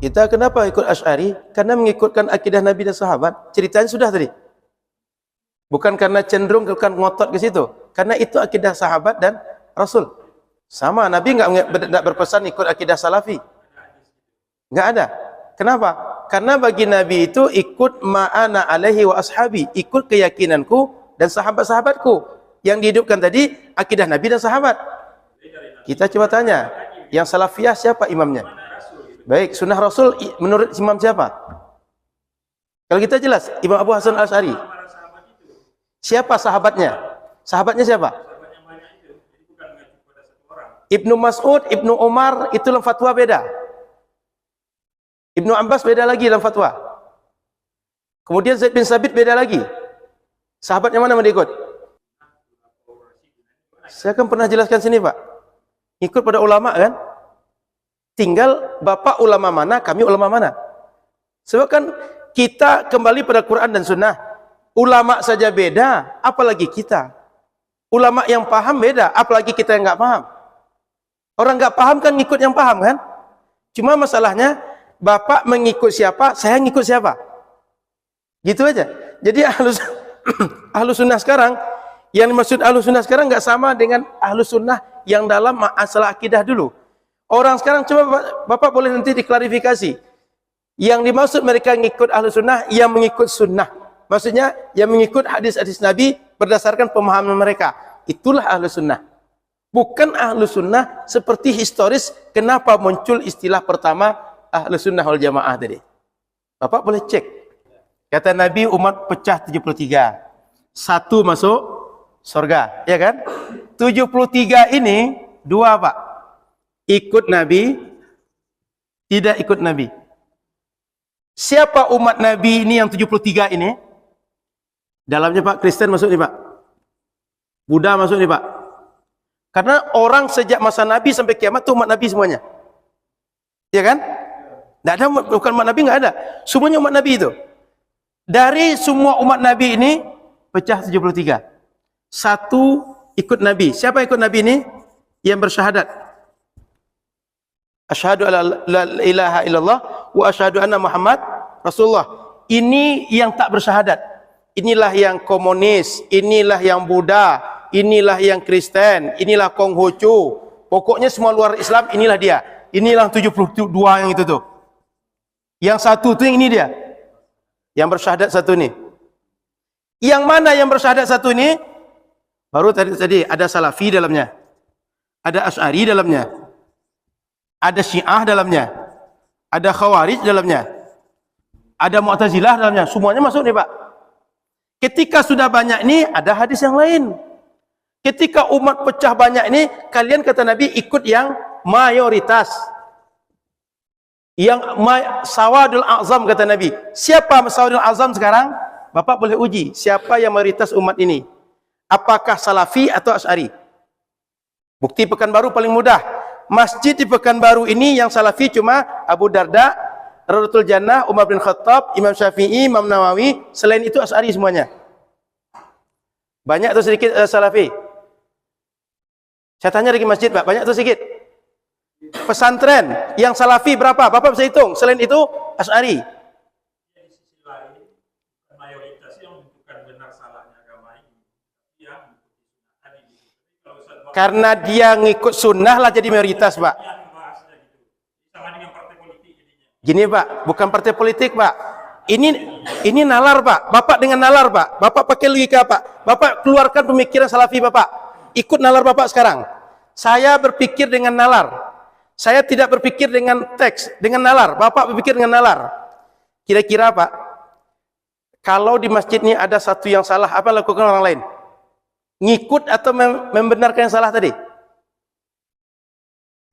Kita kenapa ikut Asy'ari? Karena mengikutkan akidah Nabi dan sahabat. Ceritanya sudah tadi. Bukan karena cenderung, bukan ngotot ke situ. Karena itu akidah sahabat dan Rasul. Sama, Nabi nggak berpesan ikut akidah Salafi. Nggak ada. Kenapa? Karena bagi Nabi itu ikut ma'ana alaihi wa ashabi. Ikut keyakinanku dan sahabat-sahabatku. Yang dihidupkan tadi, akidah Nabi dan sahabat. Kita coba tanya, yang Salafiyah siapa imamnya? Baik, sunnah Rasul menurut imam siapa? Kalau kita jelas, Imam Abu Hasan Al-Asy'ari. Siapa sahabatnya? Sahabatnya siapa? Ibnu Mas'ud, Ibnu Umar, itu dalam fatwa beda. Ibnu Abbas beda lagi dalam fatwa. Kemudian Zaid bin Sabit beda lagi. Sahabatnya mana yang ikut? Saya kan pernah jelaskan sini, Pak. Ikut pada ulama kan? Tinggal Bapak ulama mana, kami ulama mana. Sebab kan kita kembali pada Quran dan Sunnah. Ulama saja beda, apalagi kita. Ulama yang paham beda, apalagi kita yang nggak paham. Orang nggak paham kan ngikut yang paham kan? Cuma masalahnya, Bapak mengikut siapa, saya ngikut siapa. Gitu aja. Jadi ahlus sunnah sekarang, yang dimaksud ahlus sunnah sekarang nggak sama dengan ahlus sunnah yang dalam masalah akidah dulu. Orang sekarang coba Bapak boleh nanti diklarifikasi. Yang dimaksud mereka ngikut ahlus sunnah, yang mengikut sunnah. Maksudnya yang mengikut hadis-hadis Nabi berdasarkan pemahaman mereka. Itulah ahlus sunnah. Bukan ahlus sunnah seperti historis kenapa muncul istilah pertama ahlus sunnah wal jamaah tadi. Bapak boleh cek. Kata Nabi umat pecah 73. Satu masuk surga, ya kan? 73 ini dua, Pak. Ikut Nabi, tidak ikut Nabi. Siapa umat Nabi ini yang 73 ini? Dalamnya Pak, Kristen masuk nih Pak. Buddha masuk nih Pak. Karena orang sejak masa Nabi sampai kiamat itu umat Nabi semuanya. Ya kan? Tidak ada, bukan umat Nabi, nggak ada. Semuanya umat Nabi itu. Dari semua umat Nabi ini, pecah 73. Satu ikut Nabi. Siapa ikut Nabi ini? Yang bersyahadat. Asyhadu alla ilaha illallah wa asyhadu anna Muhammad Rasulullah. Ini yang tak bersyahadat. Inilah yang komunis, inilah yang Buddha, inilah yang Kristen, inilah Konghucu. Pokoknya semua luar Islam, inilah dia. Inilah 72 yang itu tuh. Yang satu tuh yang ini dia. Yang bersyahadat satu ini. Yang mana yang bersyahadat satu ini? Baru tadi ada Salafi dalamnya. Ada Asy'ari dalamnya. Ada Syiah dalamnya, ada Khawarij dalamnya, ada Mu'tazilah dalamnya, semuanya masuk nih Pak. Ketika sudah banyak ini, ada hadis yang lain. Ketika umat pecah banyak ini, kalian kata Nabi ikut yang mayoritas. Yang sawadul azam kata Nabi. Siapa sawadul azam sekarang? Bapak boleh uji, siapa yang mayoritas umat ini? Apakah Salafi atau Asy'ari? Bukti Pekanbaru paling mudah. Masjid di Pekanbaru ini yang Salafi cuma Abu Darda, Raudhatul Jannah, Umar bin Khattab, Imam Syafi'i, Imam Nawawi. Selain itu Asy'ari semuanya. Banyak atau sedikit Salafi? Saya tanya lagi masjid Pak, banyak atau sedikit? Pesantren yang Salafi berapa? Bapak bisa hitung. Selain itu Asy'ari. Karena dia ngikut sunnah lah jadi mayoritas Pak. Gini Pak, bukan partai politik Pak. Ini nalar Pak. Bapak dengan nalar Pak. Bapak pakai logika Pak. Bapak keluarkan pemikiran Salafi Bapak. Ikut nalar Bapak sekarang. Saya berpikir dengan nalar. Saya tidak berpikir dengan teks, dengan nalar. Bapak berpikir dengan nalar. Kira-kira Pak, kalau di masjid ini ada satu yang salah, apa yang lakukan orang lain? Ngikut atau membenarkan yang salah tadi?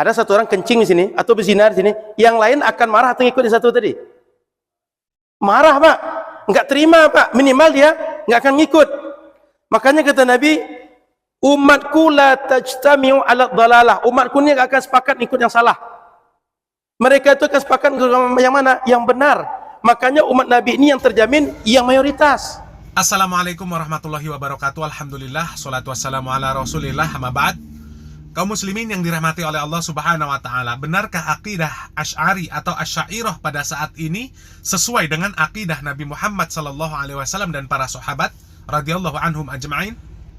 Ada satu orang kencing di sini atau berzina di sini, yang lain akan marah atau ngikut di satu tadi? Marah Pak, nggak terima Pak, minimal dia nggak akan ngikut. Makanya kata Nabi, umatku la tajtami'u ala dhalalah. Umatku ini nggak akan sepakat ngikut yang salah. Mereka itu akan sepakat yang mana? Yang benar. Makanya umat Nabi ini yang terjamin yang mayoritas. Assalamualaikum warahmatullahi wabarakatuh. Alhamdulillah, salatu wassalamu ala rasulillah, amma ba'd. Kaum muslimin yang dirahmati oleh Allah Subhanahu wa taala, benarkah akidah Asy'ari atau Asy'ariyah pada saat ini sesuai dengan akidah Nabi Muhammad sallallahu alaihi wasallam dan para sahabat radhiyallahu anhum ajma'in?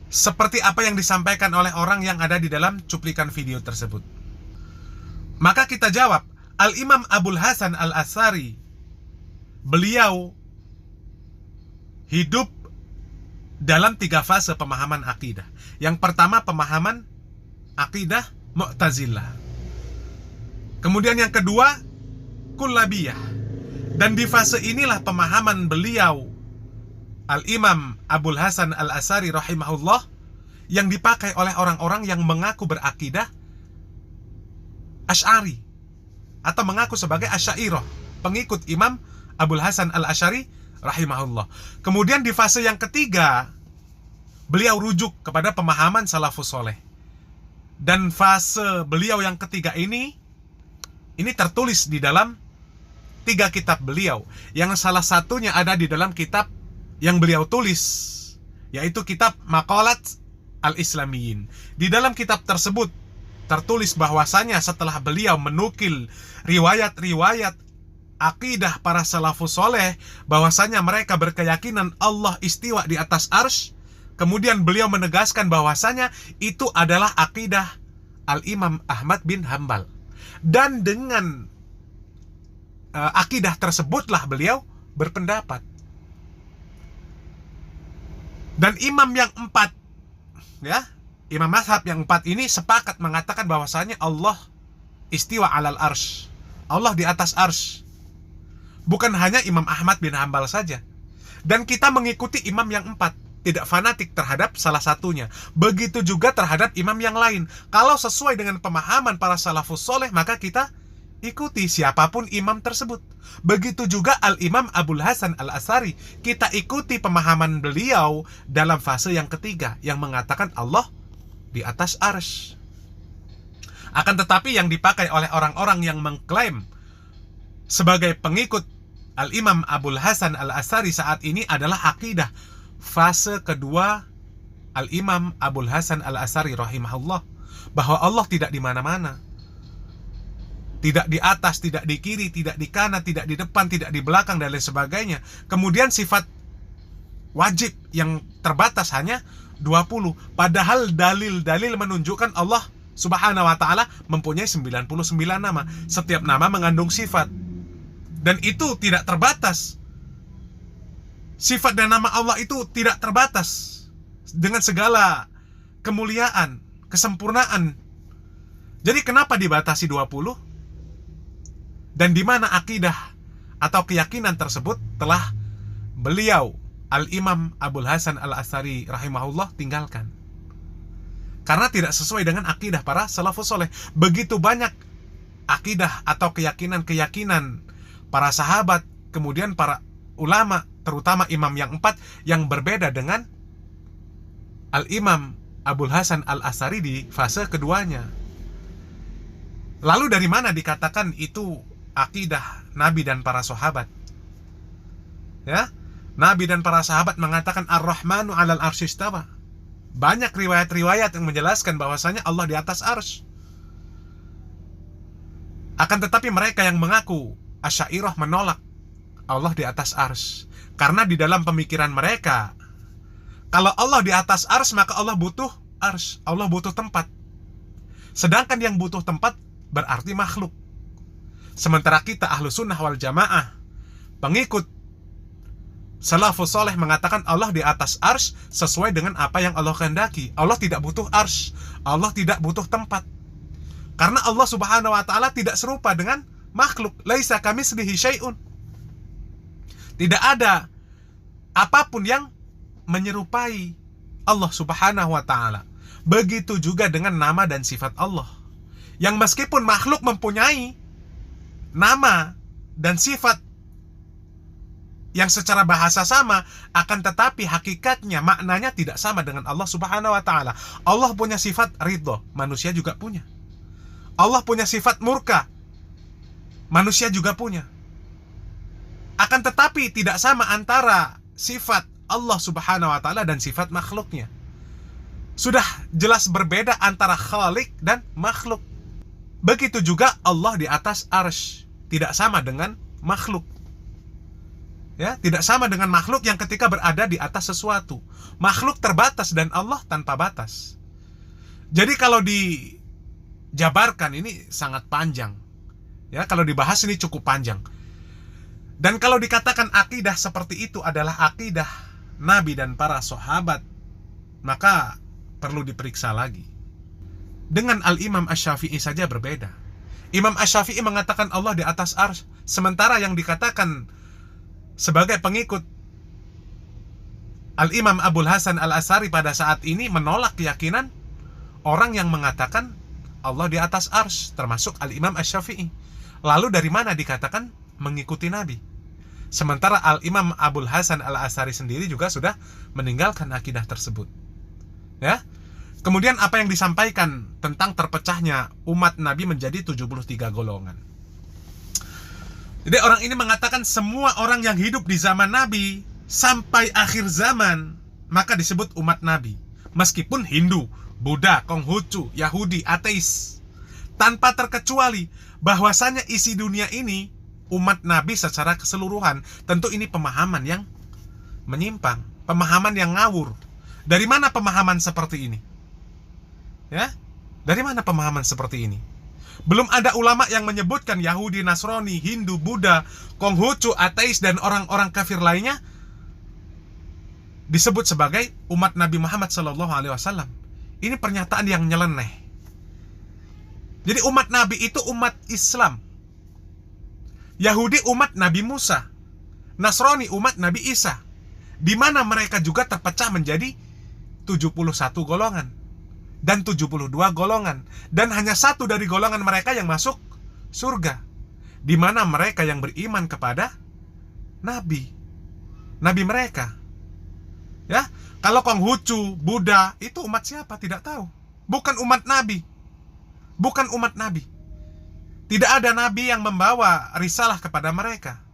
Seperti apa yang disampaikan oleh orang yang ada di dalam cuplikan video tersebut. Maka kita jawab, Al-Imam Abul Hasan Al-Asy'ari, beliau hidup dalam 3 fase pemahaman akidah. Yang pertama, pemahaman akidah Mu'tazilah. Kemudian yang kedua, Kullabiyah. Dan di fase inilah pemahaman beliau, Al-Imam Abul Hasan Al-Asy'ari rahimahullah, yang dipakai oleh orang-orang yang mengaku berakidah Asy'ari atau mengaku sebagai Asy'ariyah, pengikut Imam Abul Hasan Al-Asy'ari rahimahullah. Kemudian di fase yang ketiga, beliau rujuk kepada pemahaman salafus soleh. Dan fase beliau yang ketiga ini tertulis di dalam 3 kitab beliau, yang salah satunya ada di dalam kitab yang beliau tulis, yaitu kitab Maqalat Al-Islamiyin. Di dalam kitab tersebut tertulis bahwasanya setelah beliau menukil riwayat-riwayat akidah para salafus soleh, bahwasanya mereka berkeyakinan Allah istiwa di atas arsy, kemudian beliau menegaskan bahwasanya itu adalah akidah Al-Imam Ahmad bin Hambal. Dan dengan akidah tersebutlah beliau berpendapat. Dan imam yang 4, ya, imam mazhab yang 4 ini sepakat mengatakan bahwasanya Allah istiwa alal arsy, Allah di atas arsy. Bukan hanya Imam Ahmad bin Hambal saja. Dan kita mengikuti imam yang 4, tidak fanatik terhadap salah satunya. Begitu juga terhadap imam yang lain. Kalau sesuai dengan pemahaman para salafus soleh, maka kita ikuti siapapun imam tersebut. Begitu juga Al-Imam Abul Hasan Al-Asy'ari, kita ikuti pemahaman beliau dalam fase yang ketiga, yang mengatakan Allah di atas arsy. Akan tetapi yang dipakai oleh orang-orang yang mengklaim sebagai pengikut Al-Imam Abul Hasan Al-Asy'ari saat ini adalah akidah fase kedua Al-Imam Abul Hasan Al-Asy'ari rahimahullah, bahwa Allah tidak di mana-mana, tidak di atas, tidak di kiri, tidak di kanan, tidak di depan, tidak di belakang, dan lain sebagainya. Kemudian sifat wajib yang terbatas hanya 20. Padahal dalil-dalil menunjukkan Allah Subhanahu wa ta'ala mempunyai 99 nama. Setiap nama mengandung sifat, dan itu tidak terbatas. Sifat dan nama Allah itu tidak terbatas, dengan segala kemuliaan, kesempurnaan. Jadi kenapa dibatasi 20? Dan di mana akidah atau keyakinan tersebut telah beliau Al-Imam Abul Hasan Al-Asy'ari rahimahullah tinggalkan, karena tidak sesuai dengan akidah para salafus soleh. Begitu banyak akidah atau keyakinan-keyakinan para sahabat, kemudian para ulama, terutama imam yang 4, yang berbeda dengan Al-Imam Abul Hasan Al-Asy'ari di fase keduanya. Lalu dari mana dikatakan itu akidah Nabi dan para sahabat? Ya, Nabi dan para sahabat mengatakan Ar-Rahmanu 'alal arsy istawa. Banyak riwayat-riwayat yang menjelaskan bahwasanya Allah di atas arsy. Akan tetapi mereka yang mengaku Asy'ariyah menolak Allah di atas arsy, karena di dalam pemikiran mereka, kalau Allah di atas arsy maka Allah butuh arsy, Allah butuh tempat. Sedangkan yang butuh tempat berarti makhluk. Sementara kita ahlu sunnah wal jamaah, pengikut salafus soleh, mengatakan Allah di atas arsy sesuai dengan apa yang Allah kehendaki. Allah tidak butuh arsy, Allah tidak butuh tempat, karena Allah Subhanahu wa ta'ala tidak serupa dengan makhluk. Laisa kamitslihi syai'un. Tidak ada apapun yang menyerupai Allah Subhanahu wa ta'ala. Begitu juga dengan nama dan sifat Allah, yang meskipun makhluk mempunyai nama dan sifat yang secara bahasa sama, akan tetapi hakikatnya, maknanya tidak sama dengan Allah Subhanahu wa ta'ala. Allah punya sifat ridho, manusia juga punya. Allah punya sifat murka, manusia juga punya. Akan tetapi tidak sama antara sifat Allah Subhanahu wa ta'ala dan sifat makhluknya. Sudah jelas berbeda antara khalik dan makhluk. Begitu juga Allah di atas arsy, tidak sama dengan makhluk. Ya, tidak sama dengan makhluk yang ketika berada di atas sesuatu. Makhluk terbatas dan Allah tanpa batas. Jadi kalau dijabarkan ini sangat panjang. Ya, kalau dibahas ini cukup panjang. Dan kalau dikatakan akidah seperti itu adalah akidah Nabi dan para sahabat, maka perlu diperiksa lagi. Dengan Al-Imam Asy-Syafi'i saja berbeda. Imam Asy-Syafi'i mengatakan Allah di atas arsy, sementara yang dikatakan sebagai pengikut Al-Imam Abul Hasan Al-Asy'ari pada saat ini menolak keyakinan orang yang mengatakan Allah di atas arsy, termasuk Al-Imam Asy-Syafi'i. Lalu dari mana dikatakan mengikuti Nabi? Sementara Al-Imam Abul Hasan Al-Asy'ari sendiri juga sudah meninggalkan akidah tersebut. Ya. Kemudian apa yang disampaikan tentang terpecahnya umat Nabi menjadi 73 golongan. Jadi orang ini mengatakan semua orang yang hidup di zaman Nabi sampai akhir zaman maka disebut umat Nabi. Meskipun Hindu, Buddha, Konghucu, Yahudi, ateis, tanpa terkecuali bahwasanya isi dunia ini umat Nabi secara keseluruhan. Tentu ini pemahaman yang menyimpang, pemahaman yang ngawur. Dari mana pemahaman seperti ini? Ya, dari mana pemahaman seperti ini? Belum ada ulama yang menyebutkan Yahudi, Nasrani, Hindu, Buddha, Konghucu, ateis, dan orang-orang kafir lainnya disebut sebagai umat Nabi Muhammad SAW. Ini pernyataan yang nyeleneh. Jadi umat Nabi itu umat Islam. Yahudi umat Nabi Musa. Nasrani umat Nabi Isa. Di mana mereka juga terpecah menjadi 71 golongan dan 72 golongan, dan hanya satu dari golongan mereka yang masuk surga, di mana mereka yang beriman kepada Nabi mereka. Ya, kalau Konghucu, Buddha itu umat siapa? Tidak tahu. Bukan umat Nabi. Bukan umat Nabi. Tidak ada Nabi yang membawa risalah kepada mereka.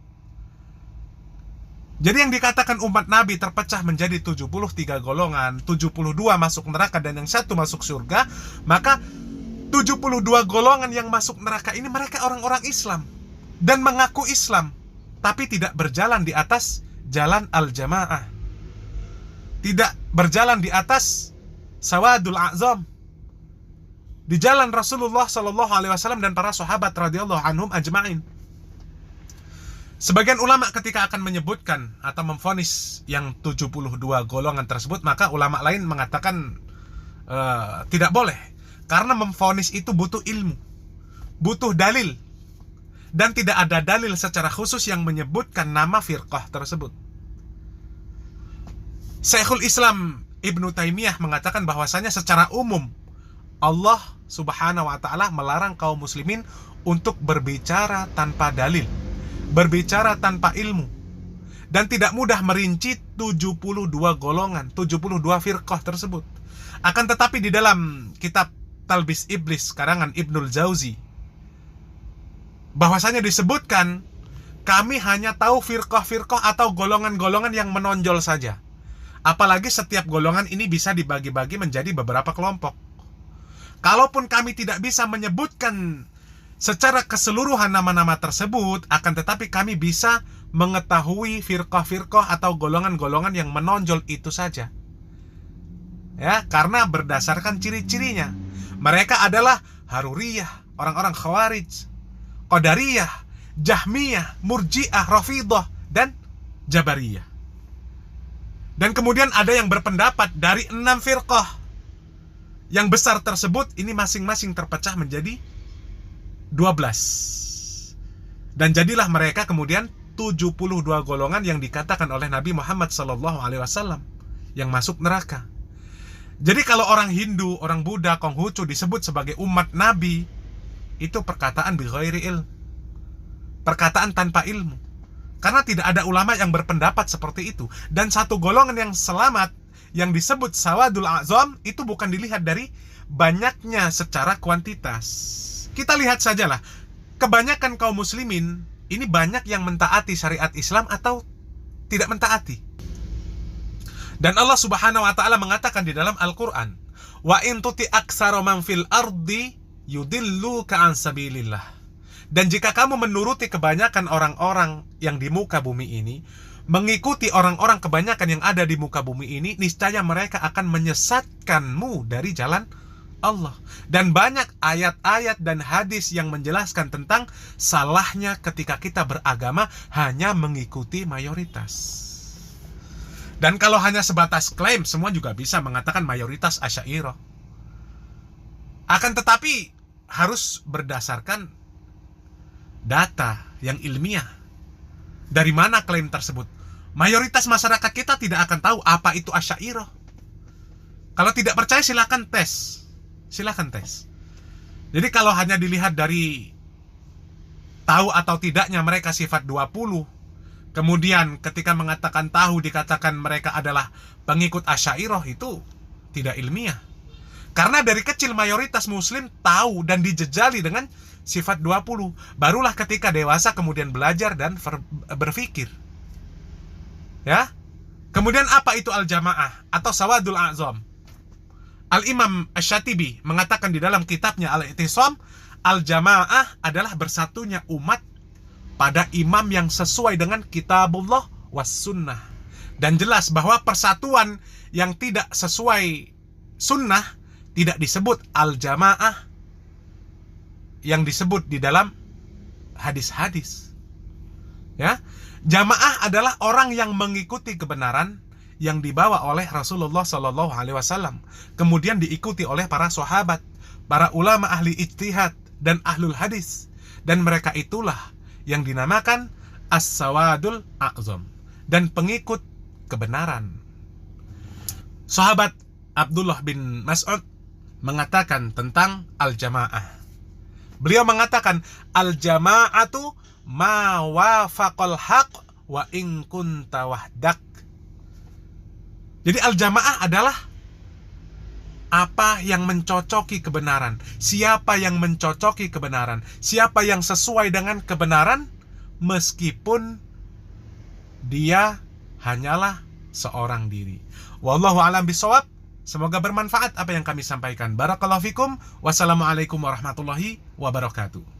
Jadi yang dikatakan umat Nabi terpecah menjadi 73 golongan, 72 masuk neraka dan yang satu masuk surga, maka 72 golongan yang masuk neraka ini mereka orang-orang Islam dan mengaku Islam, tapi tidak berjalan di atas jalan al-jamaah, tidak berjalan di atas sawadul a'zam, di jalan Rasulullah SAW dan para sahabat radhiyallahu anhum ajma'in. Sebagian ulama ketika akan menyebutkan atau memvonis yang 72 golongan tersebut, maka ulama lain mengatakan tidak boleh, karena memvonis itu butuh ilmu, butuh dalil, dan tidak ada dalil secara khusus yang menyebutkan nama firqah tersebut. Syekhul Islam Ibnu Taimiyah mengatakan bahwasanya secara umum Allah Subhanahu wa ta'ala melarang kaum muslimin untuk berbicara tanpa dalil, berbicara tanpa ilmu, dan tidak mudah merinci 72 golongan, 72 firqah tersebut. Akan tetapi di dalam kitab Talbis Iblis karangan Ibnul Jauzi, bahwasanya disebutkan kami hanya tahu firqah-firqah atau golongan-golongan yang menonjol saja. Apalagi setiap golongan ini bisa dibagi-bagi menjadi beberapa kelompok. Kalaupun kami tidak bisa menyebutkan secara keseluruhan nama-nama tersebut, akan tetapi kami bisa mengetahui firqah-firqah atau golongan-golongan yang menonjol itu saja. Ya, karena berdasarkan ciri-cirinya. Mereka adalah Haruriyah, orang-orang Khawarij, Qadariyah, Jahmiyah, Murji'ah, Rafidah, dan Jabariyah. Dan kemudian ada yang berpendapat dari 6 firqah yang besar tersebut, ini masing-masing terpecah menjadi 12. Dan jadilah mereka kemudian 72 golongan yang dikatakan oleh Nabi Muhammad SAW yang masuk neraka. Jadi kalau orang Hindu, orang Buddha, Konghucu disebut sebagai umat Nabi, itu perkataan bighairi ilm, perkataan tanpa ilmu, karena tidak ada ulama yang berpendapat seperti itu. Dan satu golongan yang selamat yang disebut sawadul a'zam itu bukan dilihat dari banyaknya secara kuantitas. Kita lihat sajalah, kebanyakan kaum muslimin ini banyak yang mentaati syariat Islam atau tidak mentaati. Dan Allah Subhanahu wa taala mengatakan di dalam Al-Qur'an, "Wa in tuti aktsara man fil ardi yudilluka an sabilillah." Dan jika kamu menuruti kebanyakan orang-orang yang di muka bumi ini, mengikuti orang-orang kebanyakan yang ada di muka bumi ini, niscaya mereka akan menyesatkanmu dari jalan Allah. Dan banyak ayat-ayat dan hadis yang menjelaskan tentang salahnya ketika kita beragama hanya mengikuti mayoritas. Dan kalau hanya sebatas klaim, semua juga bisa mengatakan mayoritas Asy'ariyah. Akan tetapi harus berdasarkan data yang ilmiah. Dari mana klaim tersebut? Mayoritas masyarakat kita tidak akan tahu apa itu Asy'ariyah. Kalau tidak percaya silakan tes. Silakan tes. Jadi kalau hanya dilihat dari tahu atau tidaknya mereka sifat 20, kemudian ketika mengatakan tahu dikatakan mereka adalah pengikut Asy'ariyah, itu tidak ilmiah. Karena dari kecil mayoritas muslim tahu dan dijejali dengan sifat 20. Barulah ketika dewasa kemudian belajar dan berpikir. Ya. Kemudian apa itu al-jamaah atau sawadul a'zam? Al-Imam Asy-Syatibi mengatakan di dalam kitabnya Al-I'tisam, al-jamaah adalah bersatunya umat pada imam yang sesuai dengan kitabullah was sunnah. Dan jelas bahwa persatuan yang tidak sesuai sunnah tidak disebut al-jamaah yang disebut di dalam hadis-hadis. Ya, jamaah adalah orang yang mengikuti kebenaran yang dibawa oleh Rasulullah Shallallahu Alaihi Wasallam, kemudian diikuti oleh para sahabat, para ulama ahli ijtihad dan ahlul hadis, dan mereka itulah yang dinamakan as-sawadul a'zam, dan pengikut kebenaran. Sahabat Abdullah bin Mas'ud mengatakan tentang al-jamaah. Beliau mengatakan al-jama'atu ma wafaqal haq wa in kunta wahdak. Jadi al-jamaah adalah apa yang mencocoki kebenaran. Siapa yang mencocoki kebenaran, siapa yang sesuai dengan kebenaran, meskipun dia hanyalah seorang diri. Wallahu a'lam bishawab. Semoga bermanfaat apa yang kami sampaikan. Barakallahu fikum. Wassalamualaikum warahmatullahi wabarakatuh.